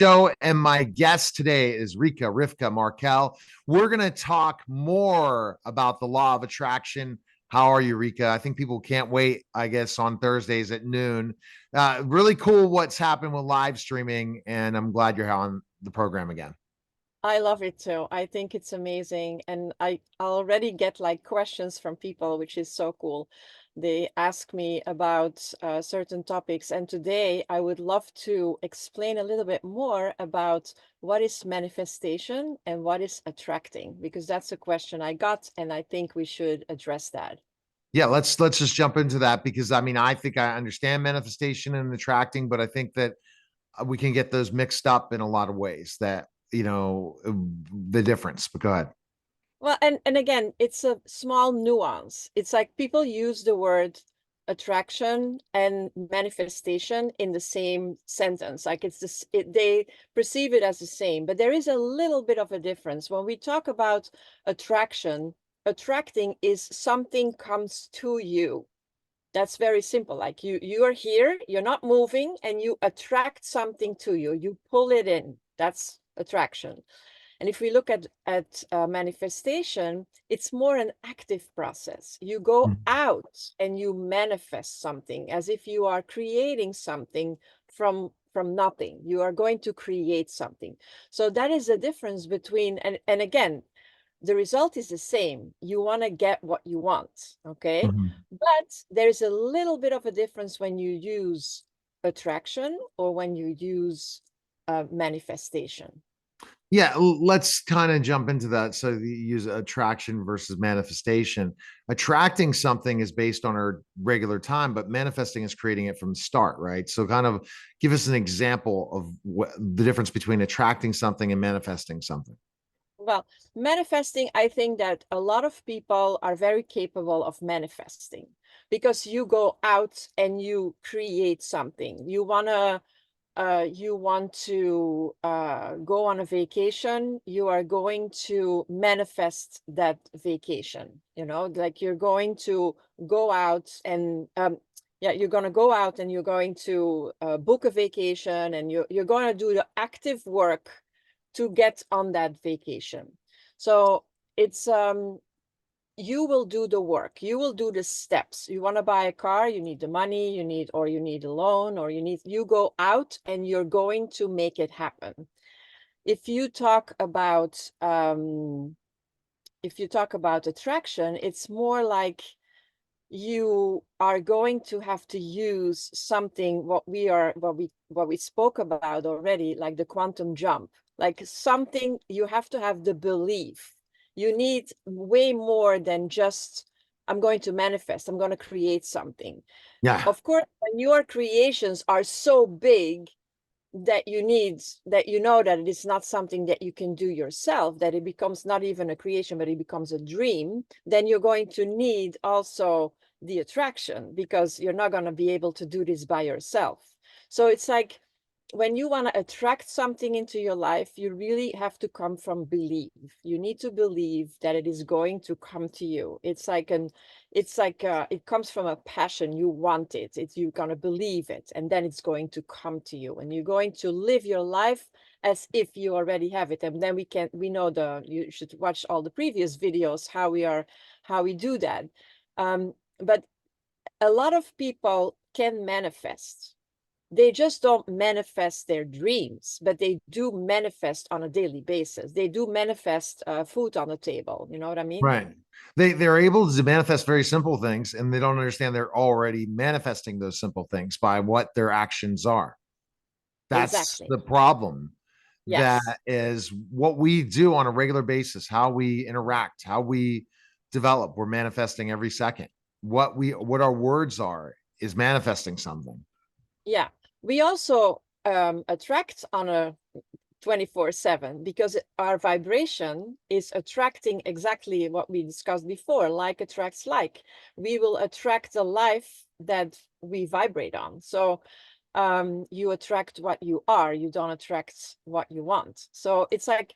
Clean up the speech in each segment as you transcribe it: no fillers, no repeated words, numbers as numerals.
Show, and my guest today is RIka Rivka Markel. We're going to talk more about the law of attraction. How are you, Rika? I think people can't wait, I guess, on Thursdays at noon. Really cool what's happened with live streaming, and I'm glad you're on the program again. I love it too. I think it's amazing. And I already get like questions from people, which is so cool. They ask me about certain topics. And today I would love to explain a little bit more about what is manifestation and what is attracting, because that's a question I got, and I think we should address that. Yeah, let's just jump into that because I mean I think I understand manifestation and attracting, but I think that we can get those mixed up in a lot of ways. That the difference. But go ahead. Well, and again, it's a small nuance. It's like people use the word attraction and manifestation in the same sentence. Like it's this, they perceive it as the same, but there is a little bit of a difference. When we talk about attraction, attracting is something comes to you. That's very simple. Like you are here, you're not moving, and you attract something to you. You pull it in. That's attraction. And if we look at manifestation, it's more an active process. You go out and you manifest something as if you are creating something from nothing. You are going to create something. So that is the difference between, and again, the result is the same. You want to get what you want, okay? Mhm. But there's a little bit of a difference when you use attraction or when you use manifestation. Yeah, let's kind of jump into that. So you use attraction versus manifestation. Attracting something is based on our regular time, but manifesting is creating it from the start, right? So kind of give us an example of what the difference between attracting something and manifesting something. Well, manifesting, I think that a lot of people are very capable of manifesting because you go out and you create something. You want to go on a vacation, you are going to manifest that vacation, like you're going to go out and yeah, you're going to go out and you're going to book a vacation, and you're going to do the active work to get on that vacation. So it's you will do the work, you will do the steps. You want to buy a car, you need the money, you need a loan, or you go out and you're going to make it happen. If you talk about attraction, it's more like you are going to have to use something what we spoke about already, like the quantum jump, like something. You have to have the belief. You need way more than just, I'm going to manifest, I'm going to create something. Yeah. Of course, when your creations are so big that you know that it is not something that you can do yourself, that it becomes not even a creation, but it becomes a dream, then you're going to need also the attraction, because you're not going to be able to do this by yourself. So it's like, when you want to attract something into your life, you really have to come from belief. You need to believe that it is going to come to you. It comes from a passion. You want it. You're going to believe it, and then it's going to come to you, and you're going to live your life as if you already have it. And then we know you should watch all the previous videos, how we do that. But a lot of people can manifest. They just don't manifest their dreams, but they do manifest on a daily basis. They do manifest food on the table. You know what I mean? Right. They're able to manifest very simple things, and they don't understand they're already manifesting those simple things by what their actions are. That's Exactly. the problem. That Yes. is what we do on a regular basis, how we interact, how we develop. We're manifesting every second. What our words are is manifesting something. Yeah. We also attract on a 24/7, because our vibration is attracting exactly what we discussed before. Like attracts like. We will attract the life that we vibrate on. So you attract what you are, you don't attract what you want. So it's like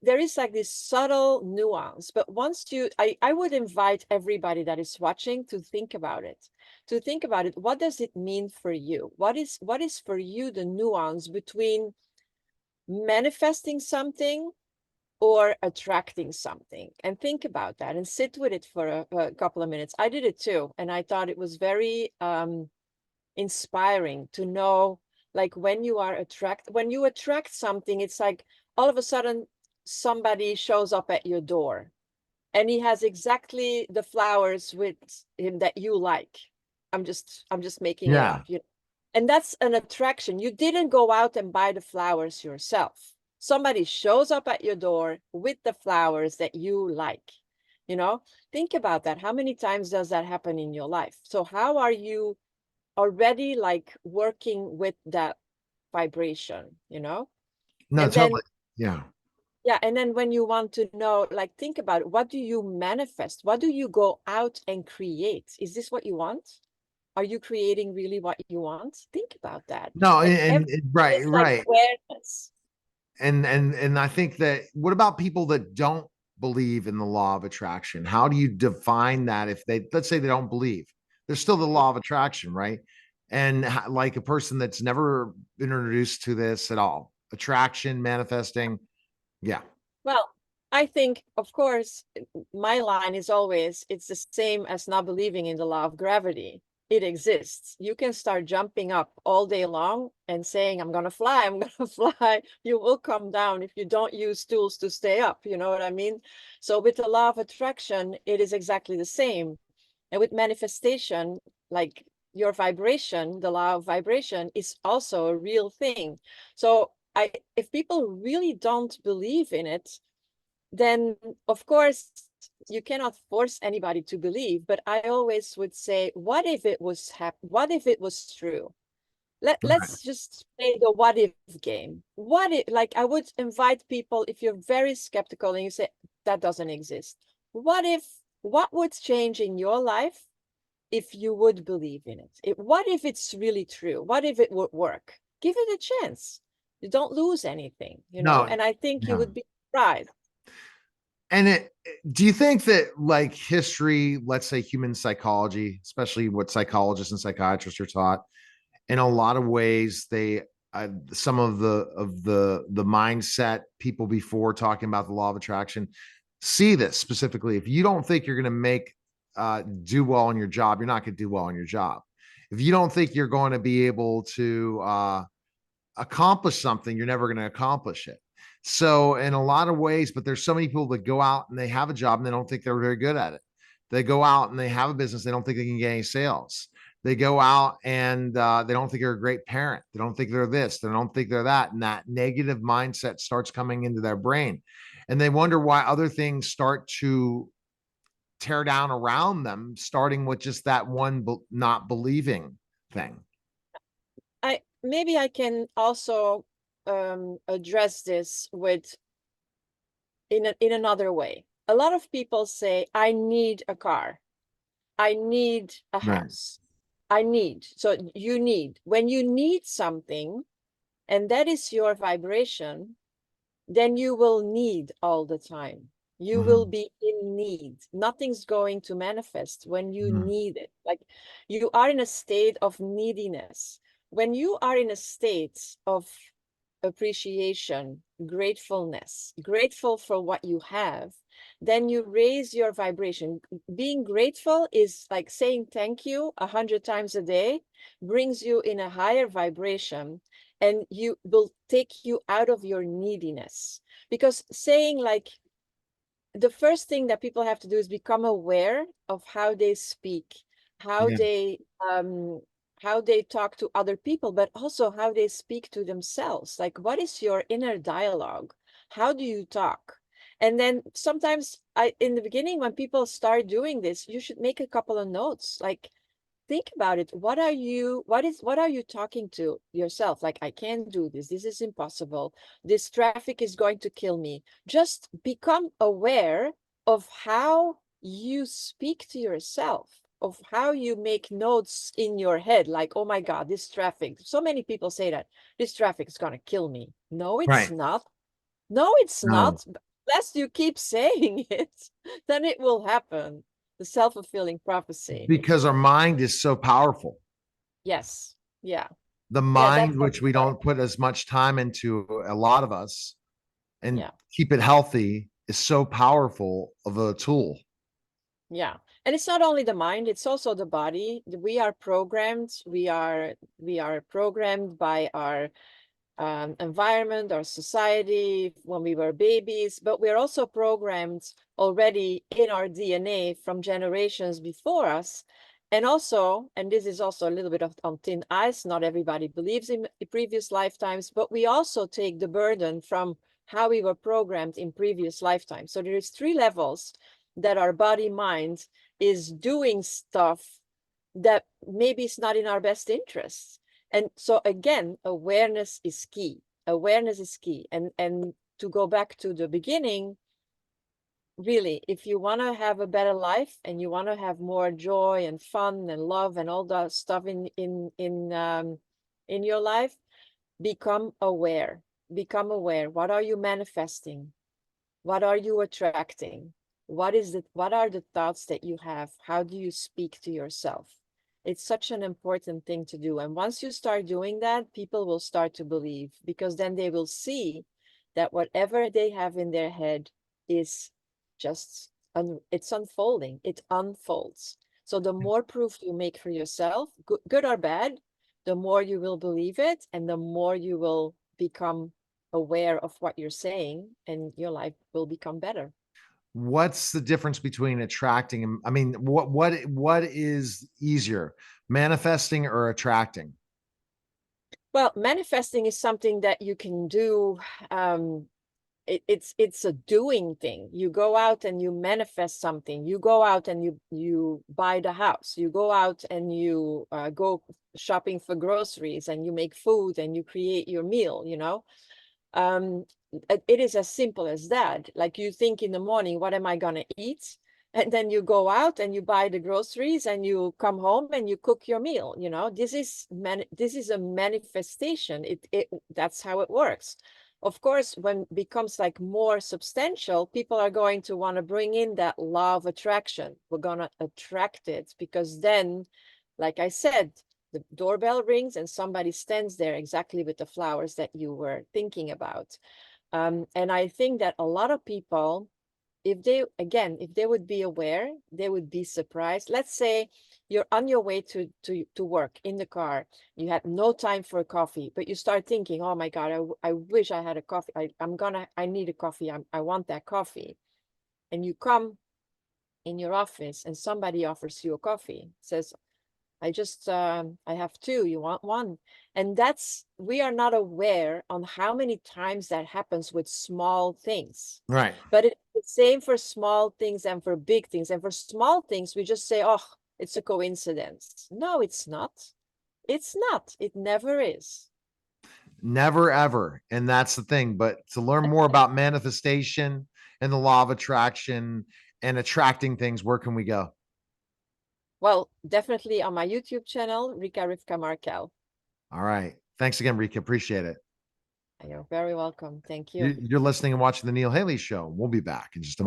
there is like this subtle nuance. But once I would invite everybody that is watching to think about it. What does it mean for you? What is for you the nuance between manifesting something or attracting something. And think about that and sit with it for a couple of minutes. I did it too, and I thought it was very inspiring to know, like, when you attract something, it's like all of a sudden somebody shows up at your door and he has exactly the flowers with him that you like. I'm just making it Yeah. up, and that's an attraction. You didn't go out and buy the flowers yourself. Somebody shows up at your door with the flowers that you like. Think about that. How many times does that happen in your life? So how are you already, like, working with that vibration? No, And then, totally. Yeah. yeah, and then when you want to know, like, think about it. What do you manifest? What do you go out and create? Is this what you want? Are you creating really what you want? Think about that. No, Like, right, is like right. awareness. And I think that, what about people that don't believe in the law of attraction? How do you define that? If they, let's say they don't believe, there's still the law of attraction, right? And like a person that's never been introduced to this at all, attraction, manifesting. Yeah. Well, I think, of course, my line is always, it's the same as not believing in the law of gravity. It exists. You can start jumping up all day long and saying, I'm going to fly, I'm going to fly. You will come down if you don't use tools to stay up. You know what I mean? So with the law of attraction, it is exactly the same. And with manifestation, like, your vibration, the law of vibration is also a real thing. So if people really don't believe in it, then of course you cannot force anybody to believe. But I always would say, what if it was what if it was true? Right. Let's just play the what if game. What if, like, I would invite people, if you're very skeptical and you say that doesn't exist, what would change in your life if you would believe in it? What if it's really true? What if it would work? Give it a chance. You don't lose anything, No. and I think you Yeah. would be surprised. And do you think that, like, history, let's say human psychology, especially what psychologists and psychiatrists are taught, in a lot of ways, they some of the mindset people before talking about the law of attraction see this specifically. If you don't think you're going to make do well in your job, you're not going to do well in your job. If you don't think you're going to be able to accomplish something, you're never going to accomplish it. So in a lot of ways, but there's so many people that go out and they have a job and they don't think they're very good at it. They go out and they have a business, they don't think they can get any sales. They go out and they don't think they're a great parent. They don't think they're this. They don't think they're that. And that negative mindset starts coming into their brain. And they wonder why other things start to tear down around them, starting with just that one not believing thing. I can also address this with in another way. A lot of people say, I need a car, I need a Right. house, I need. So you need, when you need something, and that is your vibration, then you will need all the time. You will Mm-hmm. be in need. Nothing's going to manifest when you Mm-hmm. need it. Like, you are in a state of neediness. When you are in a state of appreciation, gratefulness, grateful for what you have, then you raise your vibration. Being grateful is like saying thank you 100 times a day, brings you in a higher vibration, and you will take you out of your neediness. Because saying, like, the first thing that people have to do is become aware of how they speak, how Yeah. they um how they talk to other people, but also how they speak to themselves. Like, what is your inner dialogue? How do you talk? And then sometimes, in the beginning, when people start doing this, you should make a couple of notes. Like, think about it. What are you talking to yourself? Like, I can't do this. This is impossible. This traffic is going to kill me. Just become aware of how you speak to yourself, of how you make notes in your head. Like, oh my God, this traffic. So many people say that this traffic is going to kill me. No, it's Right. not. No, it's No. not. Unless you keep saying it, then it will happen. The self-fulfilling prophecy. Because our mind is so powerful. Yes. Yeah. The Yeah, that's mind, how which we we start. don't put as much time into, a lot of us, and Yeah. keep it healthy, is so powerful of a tool. Yeah. And it's not only the mind, it's also the body. We are programmed. We are programmed by our environment, our society when we were babies, but we're also programmed already in our DNA from generations before us. And also, and this is also a little bit of on thin ice, not everybody believes in previous lifetimes, but we also take the burden from how we were programmed in previous lifetimes. So there is 3 levels that our body mind is doing stuff that maybe is not in our best interests. And so again, awareness is key. Awareness is key. And to go back to the beginning, really, if you want to have a better life and you want to have more joy and fun and love and all that stuff in your life, become aware. Become aware. What are you manifesting? What are you attracting? What are the thoughts that you have? How do you speak to yourself? It's such an important thing to do. And once you start doing that, people will start to believe, because then they will see that whatever they have in their head is just, it's unfolding. It unfolds. So the more proof you make for yourself, good or bad, the more you will believe it, and the more you will become aware of what you're saying, and your life will become better. What's the difference between attracting and, I mean, what is easier, manifesting or attracting? Well, manifesting is something that you can do. It's a doing thing. You go out and you manifest something. You go out and you buy the house. You go out and you go shopping for groceries, and you make food and you create your meal, um it is as simple as that. Like, you think in the morning, what am I gonna eat? And then you go out and you buy the groceries and you come home and you cook your meal. This is a manifestation. It That's how it works. Of course, when it becomes like more substantial, people are going to want to bring in that law of attraction. We're gonna attract it, because then, like I said, the doorbell rings and somebody stands there exactly with the flowers that you were thinking about. And I think that a lot of people, if they would be aware, they would be surprised. Let's say you're on your way to work in the car. You had no time for a coffee, but you start thinking, oh my God, I wish I had a coffee. I need a coffee. I want that coffee. And you come in your office and somebody offers you a coffee, says, I have two, you want one? And we are not aware on how many times that happens with small things. Right. But it's the same for small things and for big things. And for small things, we just say, oh, it's a coincidence. No, it's not. It's not. It never is. Never ever. And that's the thing. But to learn more about manifestation and the law of attraction and attracting things, where can we go? Well, definitely on my YouTube channel, RIka Rivka Markel. All right. Thanks again, Rika. Appreciate it. You're very welcome. Thank you. You're listening and watching the Neil Haley Show. We'll be back in just a moment.